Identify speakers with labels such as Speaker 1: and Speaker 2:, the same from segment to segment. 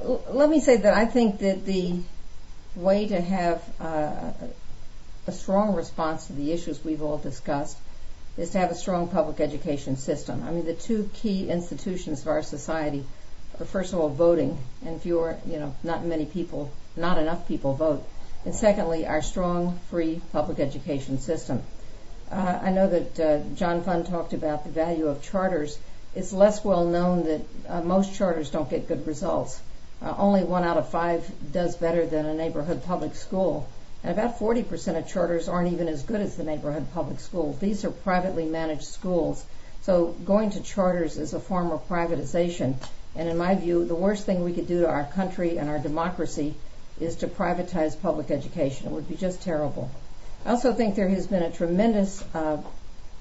Speaker 1: let me say that I think that the way to have a strong response to the issues we've all discussed is to have a strong public education system. I mean, the two key institutions of our society are, first of all, voting, and not enough people vote. And secondly, our strong, free public education system. I know that John Funn talked about the value of charters. It's less well known that most charters don't get good results. Only 1 out of 5 does better than a neighborhood public school. And about 40% of charters aren't even as good as the neighborhood public school. These are privately managed schools. So going to charters is a form of privatization. And in my view, the worst thing we could do to our country and our democracy is to privatize public education. It would be just terrible. I also think there has been a tremendous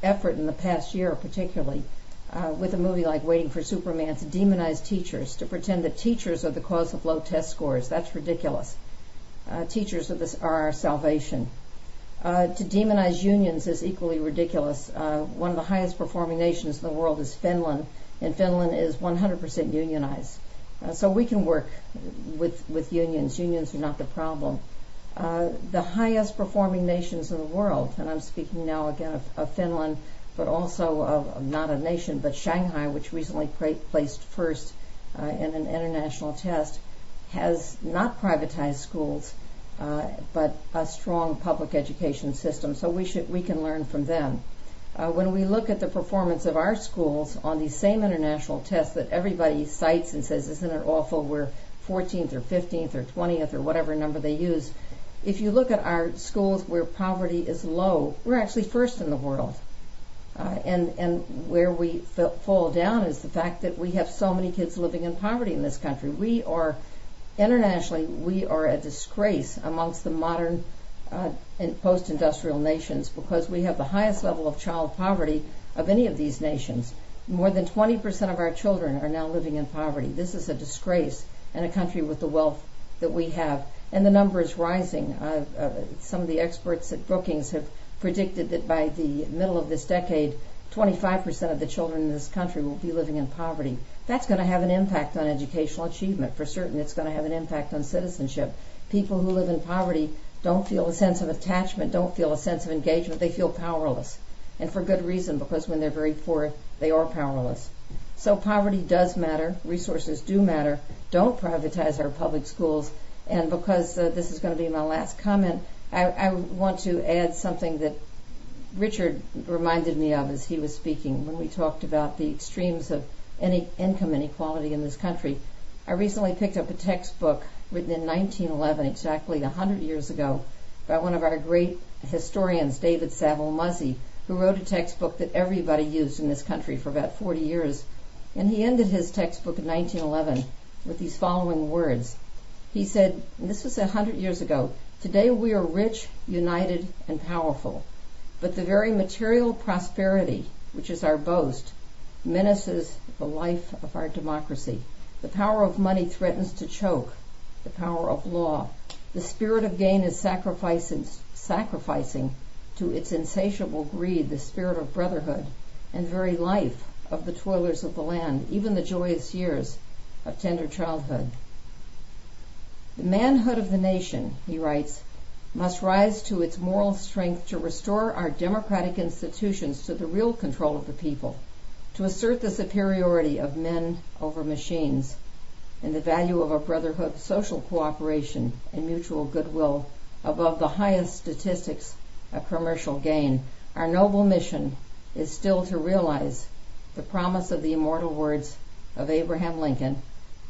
Speaker 1: effort in the past year, particularly with a movie like Waiting for Superman, to demonize teachers, to pretend that teachers are the cause of low test scores. That's ridiculous. Teachers are our salvation. To demonize unions is equally ridiculous. One of the highest performing nations in the world is Finland, and Finland is 100% unionized. So we can work with unions. Unions are not the problem. The highest performing nations in the world, and I'm speaking now again of Finland, but also of not a nation, but Shanghai, which recently placed first in an international test, has not privatized schools, but a strong public education system. So we can learn from them. When we look at the performance of our schools on these same international tests that everybody cites and says, isn't it awful, we're 14th or 15th or 20th or whatever number they use, if you look at our schools where poverty is low, we're actually first in the world. And where we fall down is the fact that we have so many kids living in poverty in this country. Internationally, we are a disgrace amongst the modern and post-industrial nations because we have the highest level of child poverty of any of these nations. More than 20% of our children are now living in poverty. This is a disgrace in a country with the wealth that we have. And the number is rising. Some of the experts at Brookings have predicted that by the middle of this decade, 25% of the children in this country will be living in poverty. That's going to have an impact on educational achievement. For certain, it's going to have an impact on citizenship. People who live in poverty don't feel a sense of attachment, don't feel a sense of engagement. They feel powerless. And for good reason, because when they're very poor, they are powerless. So poverty does matter. Resources do matter. Don't privatize our public schools. And because this is going to be my last comment, I want to add something that Richard reminded me of as he was speaking when we talked about the extremes of any income inequality in this country. I recently picked up a textbook written in 1911, exactly 100 years ago, by one of our great historians, David Saville Muzzy, who wrote a textbook that everybody used in this country for about 40 years. And he ended his textbook in 1911 with these following words. He said, and this was 100 years ago, "Today we are rich, united, and powerful, but the very material prosperity, which is our boast, menaces the life of our democracy. The power of money threatens to choke the power of law. The spirit of gain is sacrificing to its insatiable greed the spirit of brotherhood and the very life of the toilers of the land, even the joyous years of tender childhood. The manhood of the nation," he writes, "must rise to its moral strength to restore our democratic institutions to the real control of the people, to assert the superiority of men over machines, and the value of a brotherhood of social cooperation and mutual goodwill above the highest statistics of commercial gain. Our noble mission is still to realize the promise of the immortal words of Abraham Lincoln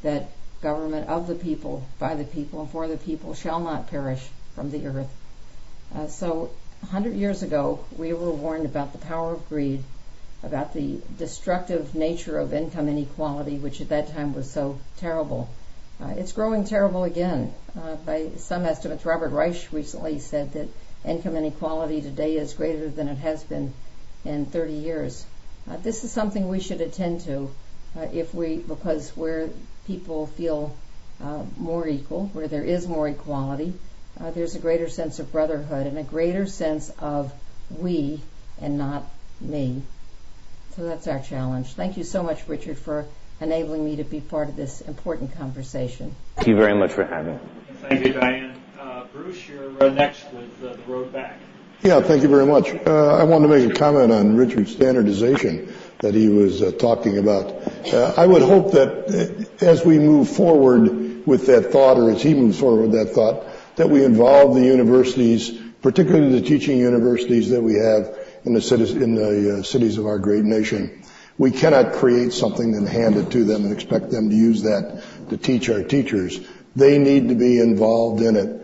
Speaker 1: that government of the people, by the people, and for the people shall not perish from the earth." So 100 years ago, we were warned about the power of greed, about the destructive nature of income inequality, which at that time was so terrible. It's growing terrible again. By some estimates, Robert Reich recently said that income inequality today is greater than it has been in 30 years. This is something we should attend to because where people feel more equal, where there is more equality, there's a greater sense of brotherhood and a greater sense of we and not me. So that's our challenge. Thank you so much, Richard, for enabling me to be part of this important conversation.
Speaker 2: Thank you very much for having me.
Speaker 3: Thank you, Diane. Bruce, you're next with the road back.
Speaker 4: Yeah, thank you very much. I wanted to make a comment on Richard's standardization that he was talking about. I would hope that as we move forward with that thought, or as he moves forward with that thought, that we involve the universities, particularly the teaching universities that we have in the cities of our great nation. We cannot create something and hand it to them and expect them to use that to teach our teachers. They need to be involved in it.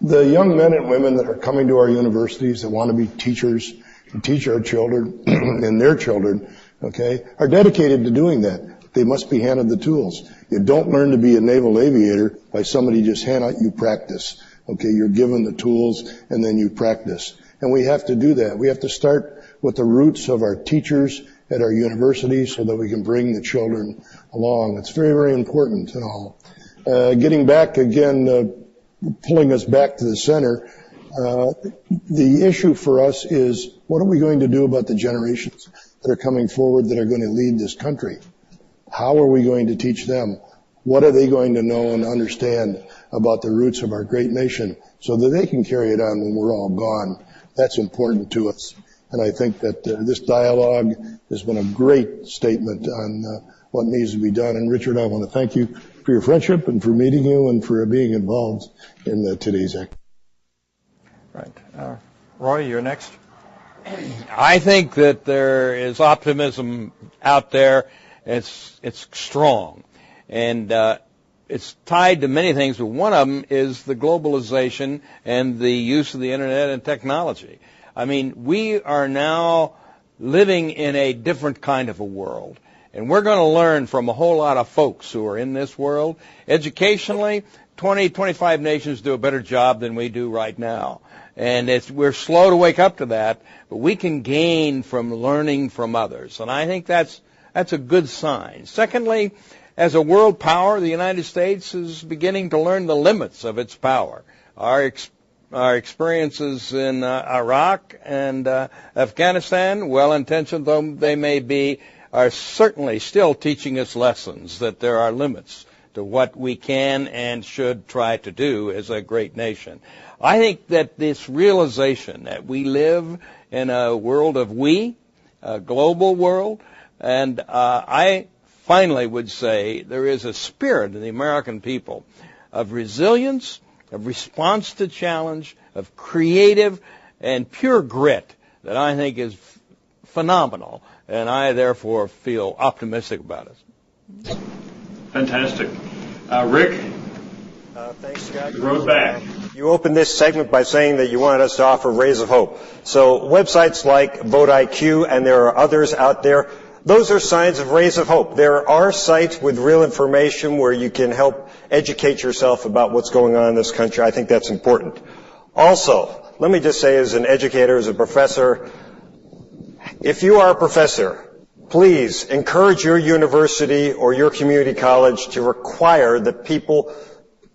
Speaker 4: The young men and women that are coming to our universities that want to be teachers and teach our children and their children, okay, are dedicated to doing that. They must be handed the tools. You don't learn to be a naval aviator by somebody just hand out you practice. Okay, you're given the tools and then you practice. And we have to do that. We have to start with the roots of our teachers at our universities so that we can bring the children along. It's very, very important and all. Getting back again, pulling us back to the center, the issue for us is what are we going to do about the generations that are coming forward that are going to lead this country? How are we going to teach them? What are they going to know and understand about the roots of our great nation so that they can carry it on when we're all gone? That's important to us. And I think that this dialogue has been a great statement on what needs to be done. And Richard, I want to thank you for your friendship and for meeting you and for being involved in today's act.
Speaker 3: Right. Roy, you're next.
Speaker 5: I think that there is optimism out there. It's strong. And it's tied to many things, but one of them is the globalization and the use of the internet and technology. I mean, we are now living in a different kind of a world, and we're going to learn from a whole lot of folks who are in this world. Educationally, 25 nations do a better job than we do right now, and we're slow to wake up to that, but we can gain from learning from others, and I think that's a good sign. Secondly, as a world power, the United States is beginning to learn the limits of its power. Our experiences in Iraq and Afghanistan, well-intentioned though they may be, are certainly still teaching us lessons that there are limits to what we can and should try to do as a great nation. I think that this realization that we live in a world of we, a global world, and I finally would say there is a spirit in the American people of resilience, of response to challenge, of creative and pure grit that I think is phenomenal, and I therefore feel optimistic about it.
Speaker 3: Fantastic. Rick?
Speaker 6: Thanks, Scott.
Speaker 3: Road back.
Speaker 6: You opened this segment by saying that you wanted us to offer Rays of Hope. So websites like VoteIQ, and there are others out there, those are signs of Rays of Hope. There are sites with real information where you can help educate yourself about what's going on in this country. I think that's important. Also, let me just say as an educator, as a professor, if you are a professor, please encourage your university or your community college to require that people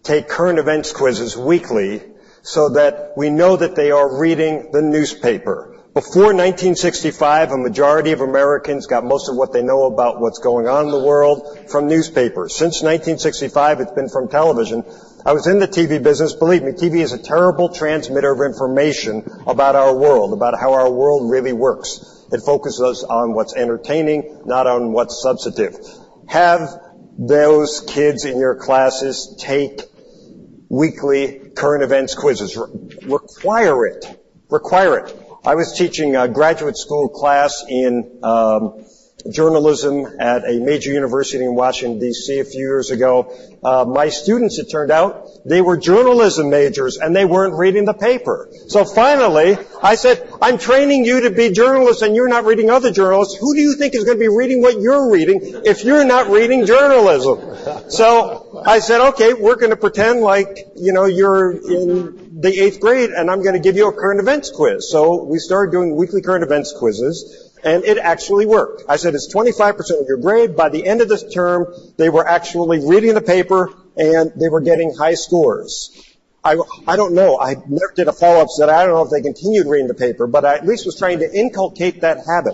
Speaker 6: take current events quizzes weekly so that we know that they are reading the newspaper. Before 1965, a majority of Americans got most of what they know about what's going on in the world from newspapers. Since 1965, it's been from television. I was in the TV business. Believe me, TV is a terrible transmitter of information about our world, about how our world really works. It focuses on what's entertaining, not on what's substantive. Have those kids in your classes take weekly current events quizzes. Require it. Require it. I was teaching a graduate school class in journalism at a major university in Washington, D.C. a few years ago. My students, it turned out, they were journalism majors, and they weren't reading the paper. So finally, I said, I'm training you to be journalists, and you're not reading other journalists. Who do you think is going to be reading what you're reading if you're not reading journalism? So I said, okay, we're going to pretend like, you're in the 8th grade, and I'm going to give you a current events quiz. So we started doing weekly current events quizzes. And it actually worked. I said, it's 25% of your grade. By the end of this term, they were actually reading the paper, and they were getting high scores. I don't know. I never did a follow-up, so I don't know if they continued reading the paper, but I at least was trying to inculcate that habit.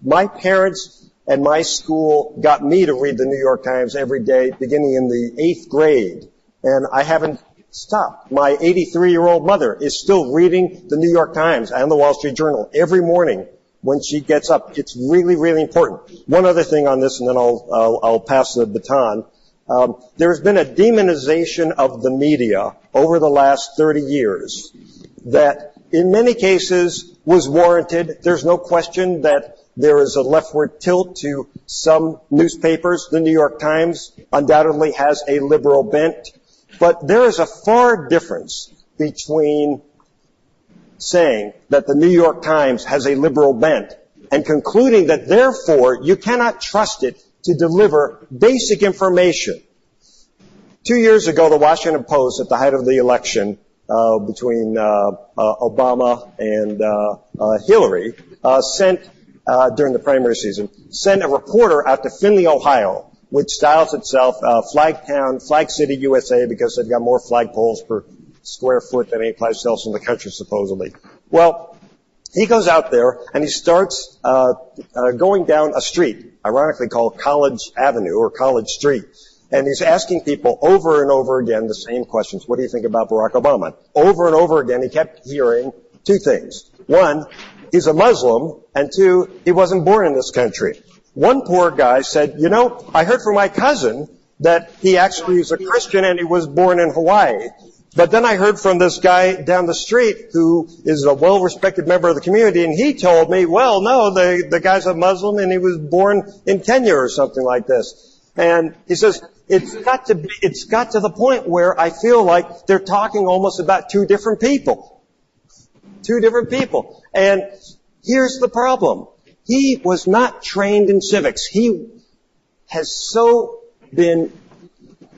Speaker 6: My parents and my school got me to read the New York Times every day beginning in the 8th grade. And I haven't stopped. My 83-year-old mother is still reading the New York Times and the Wall Street Journal every morning when she gets up. It's really, really important. One other thing on this, and then I'll pass the baton. There's been a demonization of the media over the last 30 years that in many cases was warranted. There's no question that there is a leftward tilt to some newspapers. The New York Times undoubtedly has a liberal bent. But there is a far difference between saying that the New York Times has a liberal bent and concluding that therefore you cannot trust it to deliver basic information. 2 years ago, the Washington Post, at the height of the election between Obama and Hillary, during the primary season, sent a reporter out to Findlay, Ohio, which styles itself Flag Town, Flag City, USA, because they've got more flagpoles per square foot than any place else in the country, supposedly. Well, he goes out there and he starts going down a street, ironically called College Avenue or College Street. And he's asking people over and over again the same questions. What do you think about Barack Obama? Over and over again, he kept hearing two things. One, he's a Muslim, and two, he wasn't born in this country. One poor guy said, you know, I heard from my cousin that he actually is a Christian and he was born in Hawaii. But then I heard from this guy down the street who is a well-respected member of the community, and he told me, well, no, the guy's a Muslim and he was born in Kenya or something like this. And he says, it's got to the point where I feel like they're talking almost about two different people. Two different people. And here's the problem. He was not trained in civics. He has so been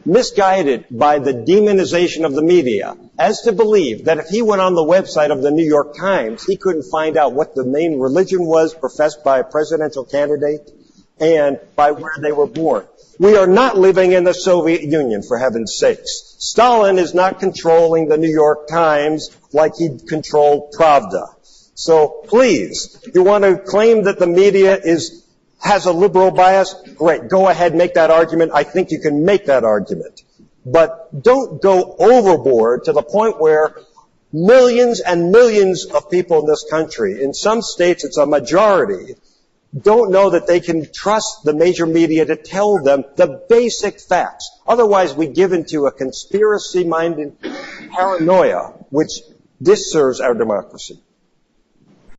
Speaker 6: misguided by the demonization of the media as to believe that if he went on the website of the New York Times, he couldn't find out what the main religion was professed by a presidential candidate and by where they were born. We are not living in the Soviet Union, for heaven's sakes. Stalin is not controlling the New York Times like he controlled Pravda. So please, you want to claim that the media has a liberal bias? Great, go ahead, make that argument. I think you can make that argument. But don't go overboard to the point where millions and millions of people in this country, in some states it's a majority, don't know that they can trust the major media to tell them the basic facts. Otherwise, we give into a conspiracy-minded paranoia which disserves our democracy.